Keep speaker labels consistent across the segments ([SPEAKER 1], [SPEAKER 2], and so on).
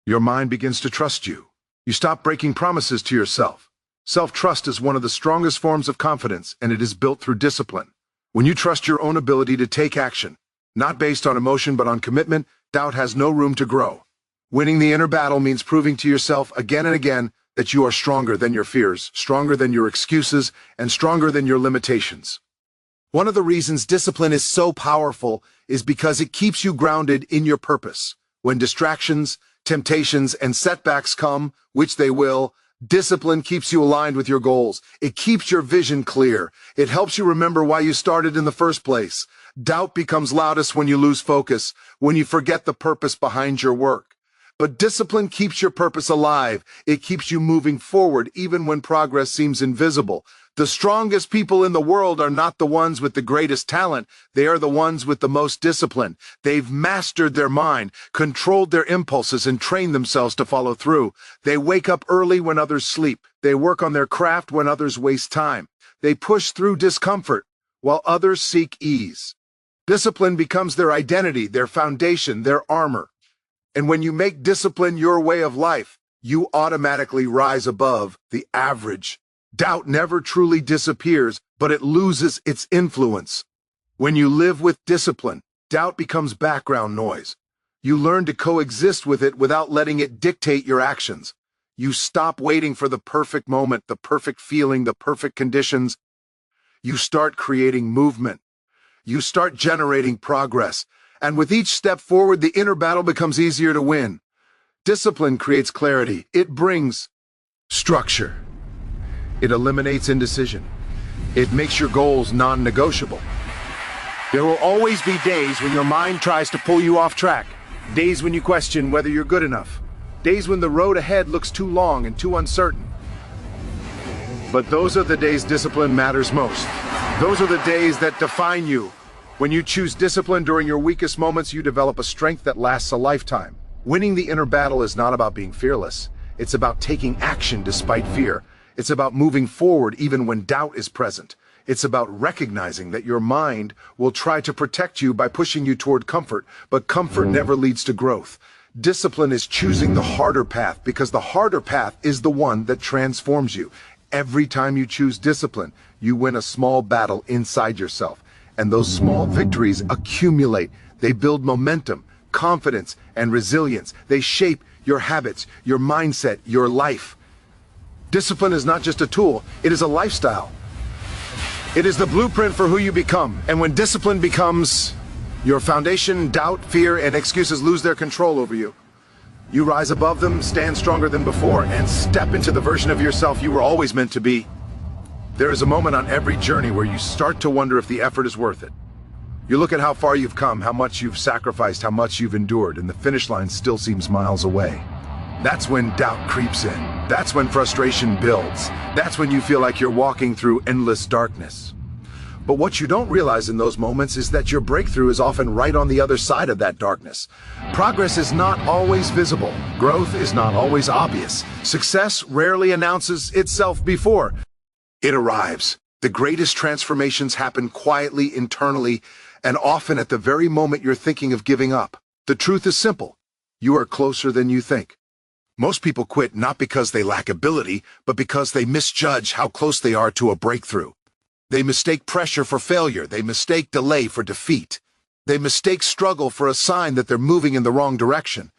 [SPEAKER 1] Your mind begins to trust you. You stop breaking promises to yourself. Self-trust is one of the strongest forms of confidence, and it is built through discipline. When you trust your own ability to take action, not based on emotion but on commitment, doubt has no room to grow. Winning the inner battle means proving to yourself again and again that you are stronger than your fears, stronger than your excuses, and stronger than your limitations. One of the reasons discipline is so powerful is because it keeps you grounded in your purpose. When distractions, temptations, and setbacks come, which they will, discipline keeps you aligned with your goals. It keeps your vision clear. It helps you remember why you started in the first place. Doubt becomes loudest when you lose focus, when you forget the purpose behind your work. But discipline keeps your purpose alive. It keeps you moving forward even when progress seems invisible. The strongest people in the world are not the ones with the greatest talent. They are the ones with the most discipline. They've mastered their mind, controlled their impulses, and trained themselves to follow through. They wake up early when others sleep. They work on their craft when others waste time. They push through discomfort while others seek ease. Discipline becomes their identity, their foundation, their armor. And when you make discipline your way of life, you automatically rise above the average. Doubt never truly disappears, but it loses its influence. When you live with discipline, doubt becomes background noise. You learn to coexist with it without letting it dictate your actions. You stop waiting for the perfect moment, the perfect feeling, the perfect conditions. You start creating movement. You start generating progress. And with each step forward, the inner battle becomes easier to win. Discipline creates clarity. It brings structure. It eliminates indecision. It makes your goals non-negotiable. There will always be days when your mind tries to pull you off track. Days when you question whether you're good enough. Days when the road ahead looks too long and too uncertain. But those are the days discipline matters most. Those are the days that define you. When you choose discipline during your weakest moments, you develop a strength that lasts a lifetime. Winning the inner battle is not about being fearless. It's about taking action despite fear. It's about moving forward even when doubt is present. It's about recognizing that your mind will try to protect you by pushing you toward comfort, but comfort never leads to growth. Discipline is choosing the harder path because the harder path is the one that transforms you. Every time you choose discipline, you win a small battle inside yourself. And those small victories accumulate. They build momentum, confidence, and resilience. They shape your habits, your mindset, your life. Discipline is not just a tool, it is a lifestyle. It is the blueprint for who you become. And when discipline becomes your foundation, doubt, fear, and excuses lose their control over you. You rise above them, stand stronger than before, and step into the version of yourself you were always meant to be. There is a moment on every journey where you start to wonder if the effort is worth it. You look at how far you've come, how much you've sacrificed, how much you've endured, and the finish line still seems miles away. That's when doubt creeps in. That's when frustration builds. That's when you feel like you're walking through endless darkness. But what you don't realize in those moments is that your breakthrough is often right on the other side of that darkness. Progress is not always visible. Growth is not always obvious. Success rarely announces itself before it arrives. The greatest transformations happen quietly, internally, and often at the very moment you're thinking of giving up. The truth is simple. You are closer than you think. Most people quit not because they lack ability, but because they misjudge how close they are to a breakthrough. They mistake pressure for failure. They mistake delay for defeat. They mistake struggle for a sign that they're moving in the wrong direction.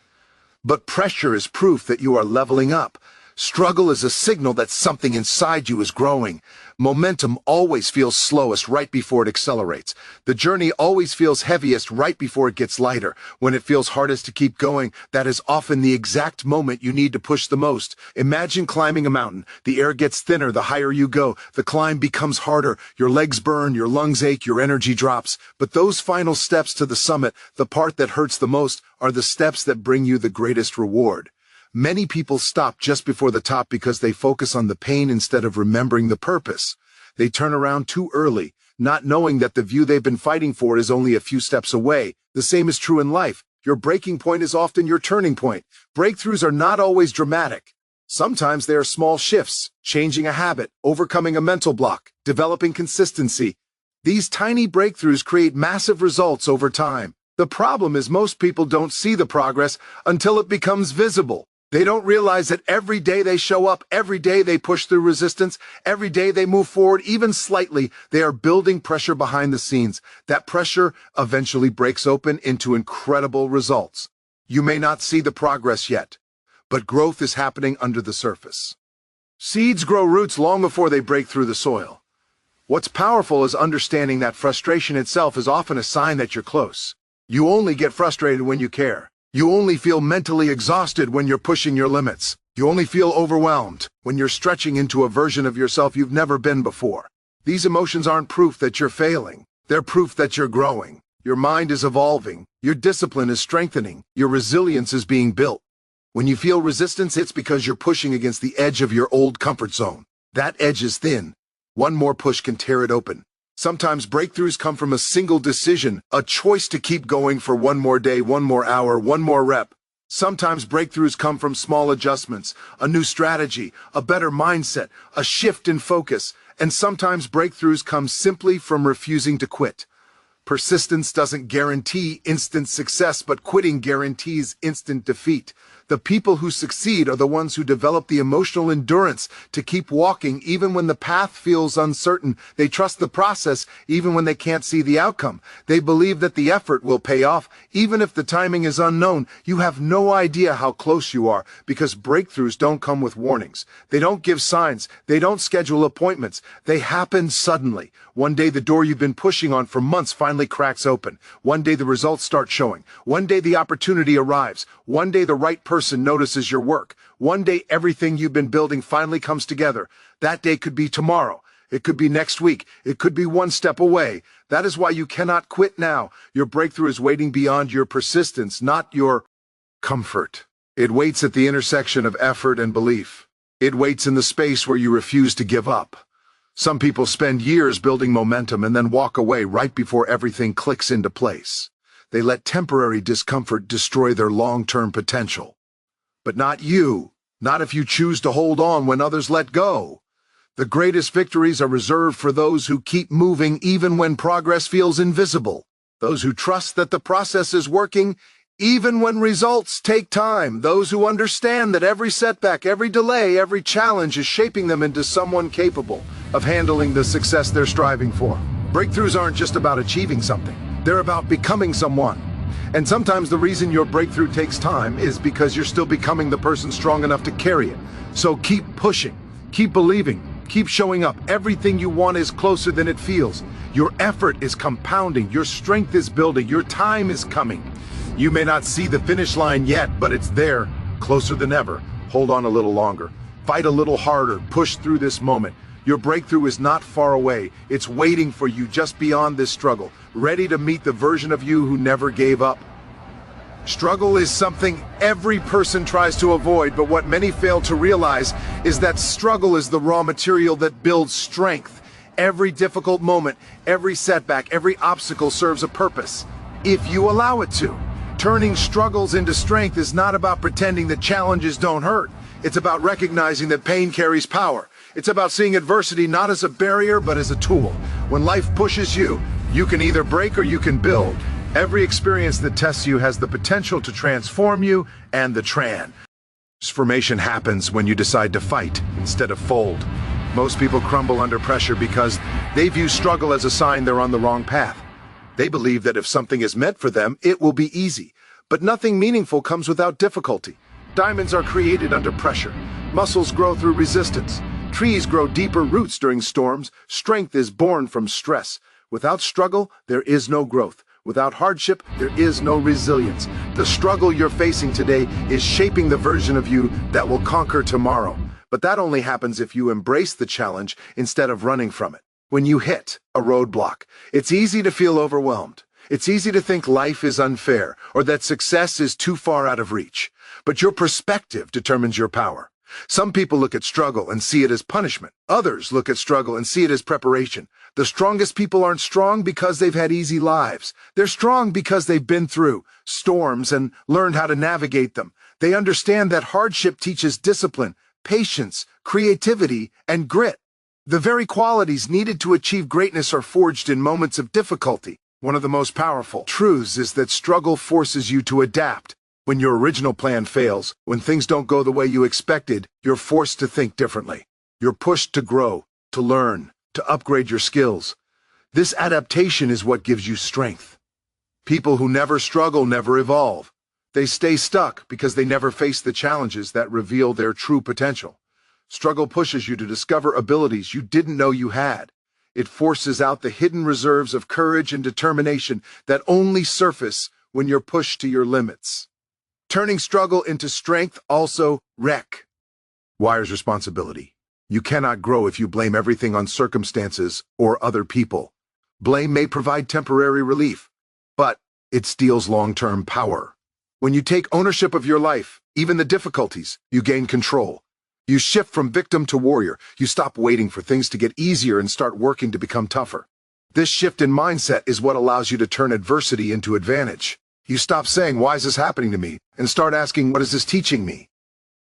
[SPEAKER 1] But pressure is proof that you are leveling up. Struggle is a signal that something inside you is growing. Momentum always feels slowest right before it accelerates. The journey always feels heaviest right before it gets lighter. When it feels hardest to keep going, that is often the exact moment you need to push the most. Imagine climbing a mountain. The air gets thinner the higher you go. The climb becomes harder. Your legs burn, your lungs ache, your energy drops. But those final steps to the summit, the part that hurts the most, are the steps that bring you the greatest reward. Many people stop just before the top because they focus on the pain instead of remembering the purpose. They turn around too early, not knowing that the view they've been fighting for is only a few steps away. The same is true in life. Your breaking point is often your turning point. Breakthroughs are not always dramatic. Sometimes they are small shifts, changing a habit, overcoming a mental block, developing consistency. These tiny breakthroughs create massive results over time. The problem is most people don't see the progress until it becomes visible. They don't realize that every day they show up, every day they push through resistance, every day they move forward, even slightly, they are building pressure behind the scenes. That pressure eventually breaks open into incredible results. You may not see the progress yet, but growth is happening under the surface. Seeds grow roots long before they break through the soil. What's powerful is understanding that frustration itself is often a sign that you're close. You only get frustrated when you care. You only feel mentally exhausted when you're pushing your limits. You only feel overwhelmed when you're stretching into a version of yourself you've never been before. These emotions aren't proof that you're failing. They're proof that you're growing. Your mind is evolving. Your discipline is strengthening. Your resilience is being built. When you feel resistance, it's because you're pushing against the edge of your old comfort zone. That edge is thin. One more push can tear it open. Sometimes breakthroughs come from a single decision, a choice to keep going for one more day, one more hour, one more rep. Sometimes breakthroughs come from small adjustments, a new strategy, a better mindset, a shift in focus. And sometimes breakthroughs come simply from refusing to quit. Persistence doesn't guarantee instant success, but quitting guarantees instant defeat. The people who succeed are the ones who develop the emotional endurance to keep walking even when the path feels uncertain. They trust the process even when they can't see the outcome. They believe that the effort will pay off even if the timing is unknown. You have no idea how close you are because breakthroughs don't come with warnings. They don't give signs. They don't schedule appointments. They happen suddenly. One day the door you've been pushing on for months finally cracks open. One day the results start showing. One day the opportunity arrives. One day the right person notices your work. One day everything you've been building finally comes together. That day could be tomorrow. It could be next week. It could be one step away. That is why you cannot quit now. Your breakthrough is waiting beyond your persistence, not your comfort. It waits at the intersection of effort and belief. It waits in the space where you refuse to give up. Some people spend years building momentum and then walk away right before everything clicks into place. They let temporary discomfort destroy their long-term potential. But not you. Not if you choose to hold on when others let go. The greatest victories are reserved for those who keep moving even when progress feels invisible. Those who trust that the process is working even when results take time. Those who understand that every setback, every delay, every challenge is shaping them into someone capable of handling the success they're striving for. Breakthroughs aren't just about achieving something. They're about becoming someone. And sometimes the reason your breakthrough takes time is because you're still becoming the person strong enough to carry it. So keep pushing, keep believing, keep showing up. Everything you want is closer than it feels. Your effort is compounding, your strength is building, your time is coming. You may not see the finish line yet, but it's there, closer than ever. Hold on a little longer. Fight a little harder. Push through this moment. Your breakthrough is not far away. It's waiting for you just beyond this struggle, ready to meet the version of you who never gave up. Struggle is something every person tries to avoid, but what many fail to realize is that struggle is the raw material that builds strength. Every difficult moment, every setback, every obstacle serves a purpose, if you allow it to. Turning struggles into strength is not about pretending that challenges don't hurt. It's about recognizing that pain carries power. It's about seeing adversity not as a barrier, but as a tool. When life pushes you, you can either break or you can build. Every experience that tests you has the potential to transform you, and the transformation happens when you decide to fight instead of fold. Most people crumble under pressure because they view struggle as a sign they're on the wrong path. They believe that if something is meant for them, it will be easy. But nothing meaningful comes without difficulty. Diamonds are created under pressure. Muscles grow through resistance. Trees grow deeper roots during storms. Strength is born from stress. Without struggle, there is no growth. Without hardship, there is no resilience. The struggle you're facing today is shaping the version of you that will conquer tomorrow. But that only happens if you embrace the challenge instead of running from it. When you hit a roadblock, it's easy to feel overwhelmed. It's easy to think life is unfair or that success is too far out of reach. But your perspective determines your power. Some people look at struggle and see it as punishment. Others look at struggle and see it as preparation. The strongest people aren't strong because they've had easy lives. They're strong because they've been through storms and learned how to navigate them. They understand that hardship teaches discipline, patience, creativity, and grit. The very qualities needed to achieve greatness are forged in moments of difficulty. One of the most powerful truths is that struggle forces you to adapt. When your original plan fails, when things don't go the way you expected, you're forced to think differently. You're pushed to grow, to learn, to upgrade your skills. This adaptation is what gives you strength. People who never struggle never evolve. They stay stuck because they never face the challenges that reveal their true potential. Struggle pushes you to discover abilities you didn't know you had. It forces out the hidden reserves of courage and determination that only surface when you're pushed to your limits. Turning struggle into strength also requires responsibility. You cannot grow if you blame everything on circumstances or other people. Blame may provide temporary relief, but it steals long-term power. When you take ownership of your life, even the difficulties, you gain control. You shift from victim to warrior. You stop waiting for things to get easier and start working to become tougher. This shift in mindset is what allows you to turn adversity into advantage. You stop saying, "Why is this happening to me?" and start asking, "What is this teaching me?"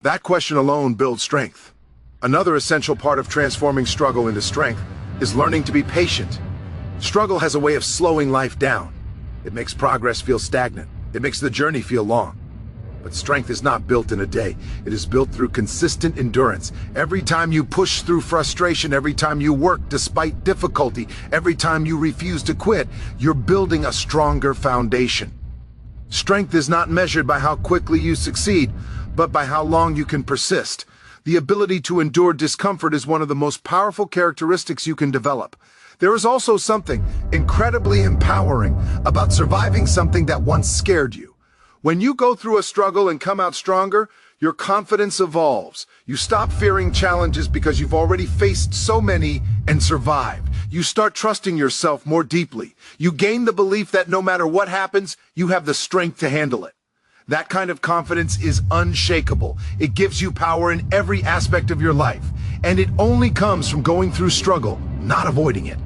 [SPEAKER 1] That question alone builds strength. Another essential part of transforming struggle into strength is learning to be patient. Struggle has a way of slowing life down. It makes progress feel stagnant. It makes the journey feel long. But strength is not built in a day. It is built through consistent endurance. Every time you push through frustration, every time you work despite difficulty, every time you refuse to quit, you're building a stronger foundation. Strength is not measured by how quickly you succeed, but by how long you can persist. The ability to endure discomfort is one of the most powerful characteristics you can develop. There is also something incredibly empowering about surviving something that once scared you. When you go through a struggle and come out stronger, your confidence evolves. You stop fearing challenges because you've already faced so many and survived. You start trusting yourself more deeply. You gain the belief that no matter what happens, you have the strength to handle it. That kind of confidence is unshakable. It gives you power in every aspect of your life. And it only comes from going through struggle, not avoiding it.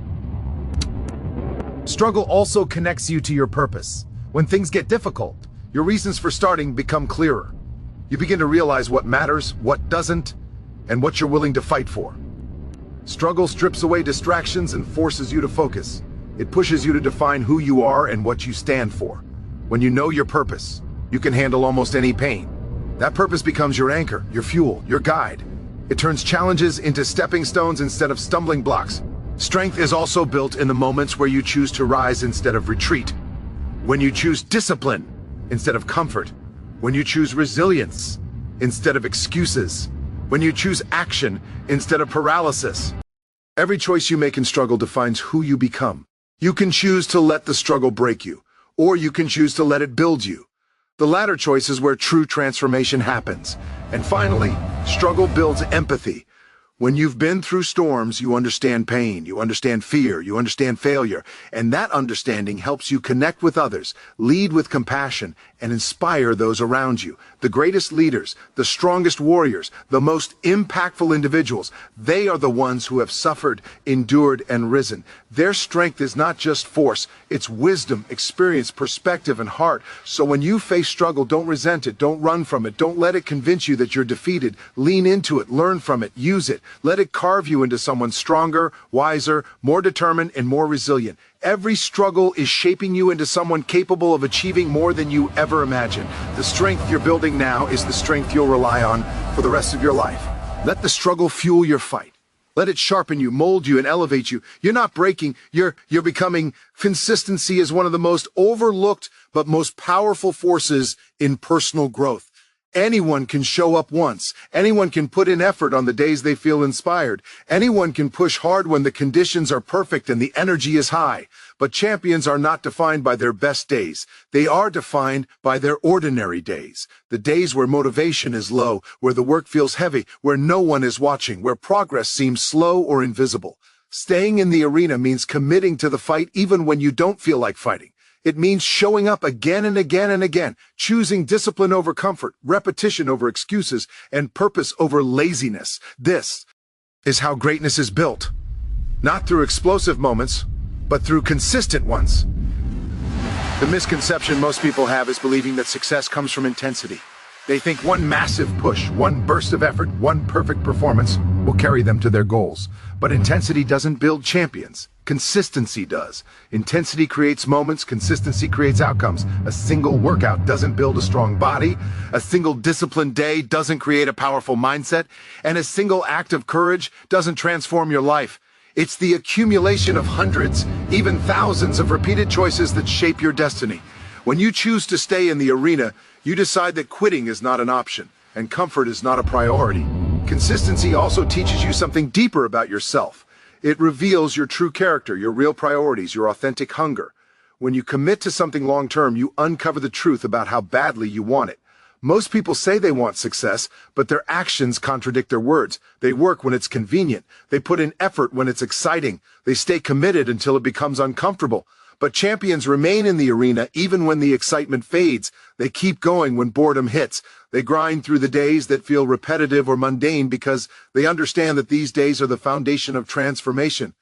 [SPEAKER 1] Struggle also connects you to your purpose. When things get difficult, your reasons for starting become clearer. You begin to realize what matters, what doesn't, and what you're willing to fight for. Struggle strips away distractions and forces you to focus. It pushes you to define who you are and what you stand for. When you know your purpose, you can handle almost any pain. That purpose becomes your anchor, your fuel, your guide. It turns challenges into stepping stones instead of stumbling blocks. Strength is also built in the moments where you choose to rise instead of retreat. When you choose discipline instead of comfort. When you choose resilience instead of excuses. When you choose action instead of paralysis. Every choice you make in struggle defines who you become. You can choose to let the struggle break you, or you can choose to let it build you. The latter choice is where true transformation happens. And finally, struggle builds empathy. When you've been through storms, you understand pain, you understand fear, you understand failure, and that understanding helps you connect with others, lead with compassion, and inspire those around you. The greatest leaders, the strongest warriors, the most impactful individuals, they are the ones who have suffered, endured, and risen. Their strength is not just force, it's wisdom, experience, perspective, and heart. So when you face struggle, don't resent it, don't run from it, don't let it convince you that you're defeated. Lean into it, learn from it, use it. Let it carve you into someone stronger, wiser, more determined, and more resilient. Every struggle is shaping you into someone capable of achieving more than you ever imagined. The strength you're building now is the strength you'll rely on for the rest of your life. Let the struggle fuel your fight. Let it sharpen you, mold you, and elevate you. You're not breaking, you're becoming. Consistency is one of the most overlooked but most powerful forces in personal growth. Anyone can show up once. Anyone can put in effort on the days they feel inspired. Anyone can push hard when the conditions are perfect and the energy is high. But champions are not defined by their best days. They are defined by their ordinary days. The days where motivation is low, where the work feels heavy, where no one is watching, where progress seems slow or invisible. Staying in the arena means committing to the fight even when you don't feel like fighting. It means showing up again and again and again, choosing discipline over comfort, repetition over excuses, and purpose over laziness. This is how greatness is built. Not through explosive moments, but through consistent ones. The misconception most people have is believing that success comes from intensity. They think one massive push, one burst of effort, one perfect performance will carry them to their goals. But intensity doesn't build champions. Consistency does. Intensity creates moments, consistency creates outcomes. A single workout doesn't build a strong body, a single disciplined day doesn't create a powerful mindset, and a single act of courage doesn't transform your life. It's the accumulation of hundreds, even thousands of repeated choices that shape your destiny. When you choose to stay in the arena, you decide that quitting is not an option, and comfort is not a priority. Consistency also teaches you something deeper about yourself. It reveals your true character, your real priorities, your authentic hunger. When you commit to something long-term, you uncover the truth about how badly you want it. Most people say they want success, but their actions contradict their words. They work when it's convenient. They put in effort when it's exciting. They stay committed until it becomes uncomfortable. But champions remain in the arena even when the excitement fades. They keep going when boredom hits. They grind through the days that feel repetitive or mundane because they understand that these days are the foundation of transformation.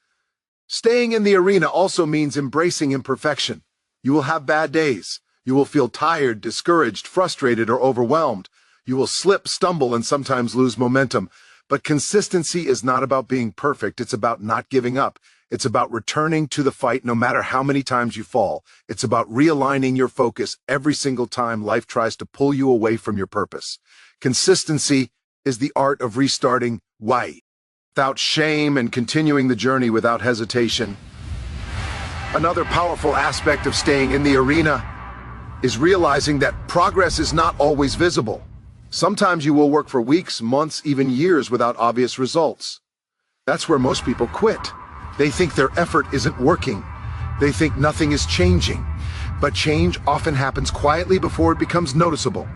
[SPEAKER 1] Staying in the arena also means embracing imperfection. You will have bad days. You will feel tired, discouraged, frustrated, or overwhelmed. You will slip, stumble, and sometimes lose momentum. But consistency is not about being perfect. It's about not giving up. It's about returning to the fight no matter how many times you fall. It's about realigning your focus every single time life tries to pull you away from your purpose. Consistency is the art of restarting without shame and continuing the journey without hesitation. Another powerful aspect of staying in the arena is realizing that progress is not always visible. Sometimes you will work for weeks, months, even years without obvious results. That's where most people quit. They think their effort isn't working. They think nothing is changing. But change often happens quietly before it becomes noticeable.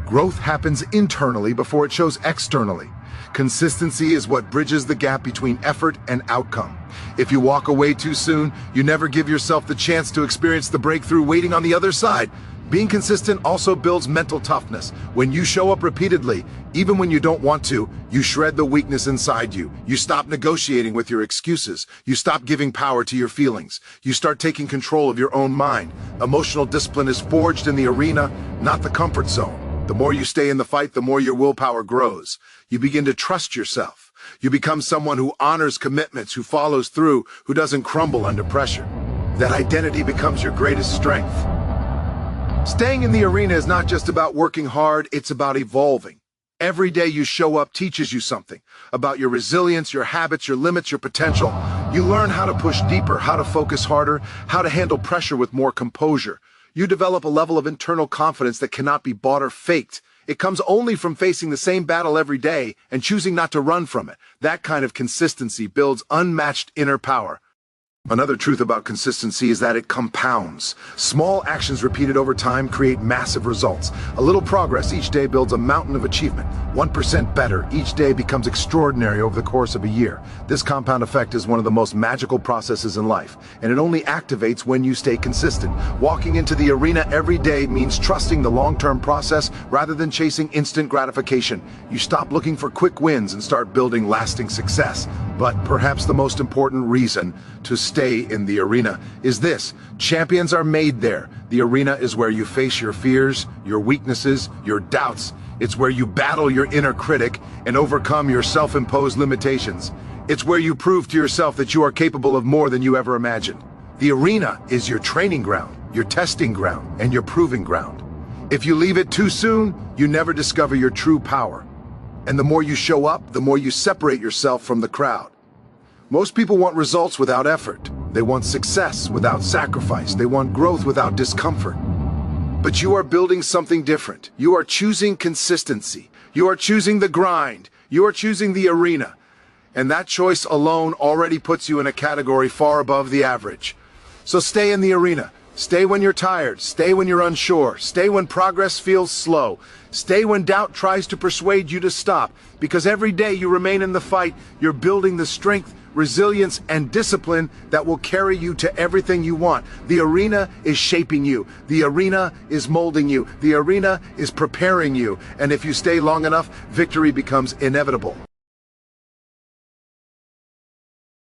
[SPEAKER 1] Growth happens internally before it shows externally. Consistency is what bridges the gap between effort and outcome. If you walk away too soon, you never give yourself the chance to experience the breakthrough waiting on the other side. Being consistent also builds mental toughness. When you show up repeatedly, even when you don't want to, you shred the weakness inside you. You stop negotiating with your excuses. You stop giving power to your feelings. You start taking control of your own mind. Emotional discipline is forged in the arena, not the comfort zone. The more you stay in the fight, the more your willpower grows. You begin to trust yourself. You become someone who honors commitments, who follows through, who doesn't crumble under pressure. That identity becomes your greatest strength. Staying in the arena is not just about working hard, it's about evolving. Every day you show up teaches you something about your resilience, your habits, your limits, your potential. You learn how to push deeper, how to focus harder, how to handle pressure with more composure. You develop a level of internal confidence that cannot be bought or faked. It comes only from facing the same battle every day and choosing not to run from it. That kind of consistency builds unmatched inner power. Another truth about consistency is that it compounds. Small actions repeated over time create massive results. A little progress each day builds a mountain of achievement. 1% better each day becomes extraordinary over the course of a year. This compound effect is one of the most magical processes in life, and it only activates when you stay consistent. Walking into the arena every day means trusting the long-term process rather than chasing instant gratification. You stop looking for quick wins and start building lasting success. But perhaps the most important reason to stay in the arena is this: champions are made there. The arena is where you face your fears, your weaknesses, your doubts. It's where you battle your inner critic and overcome your self-imposed limitations. It's where you prove to yourself that you are capable of more than you ever imagined. The arena is your training ground, your testing ground, and your proving ground. If you leave it too soon, you never discover your true power. And the more you show up, the more you separate yourself from the crowd. Most people want results without effort. They want success without sacrifice. They want growth without discomfort. But you are building something different. You are choosing consistency. You are choosing the grind. You are choosing the arena. And that choice alone already puts you in a category far above the average. So stay in the arena. Stay when you're tired. Stay when you're unsure. Stay when progress feels slow. Stay when doubt tries to persuade you to stop. Because every day you remain in the fight, you're building the strength, resilience, and discipline that will carry you to everything you want. The arena is shaping you. The arena is molding you. The arena is preparing you. And if you stay long enough, victory becomes inevitable.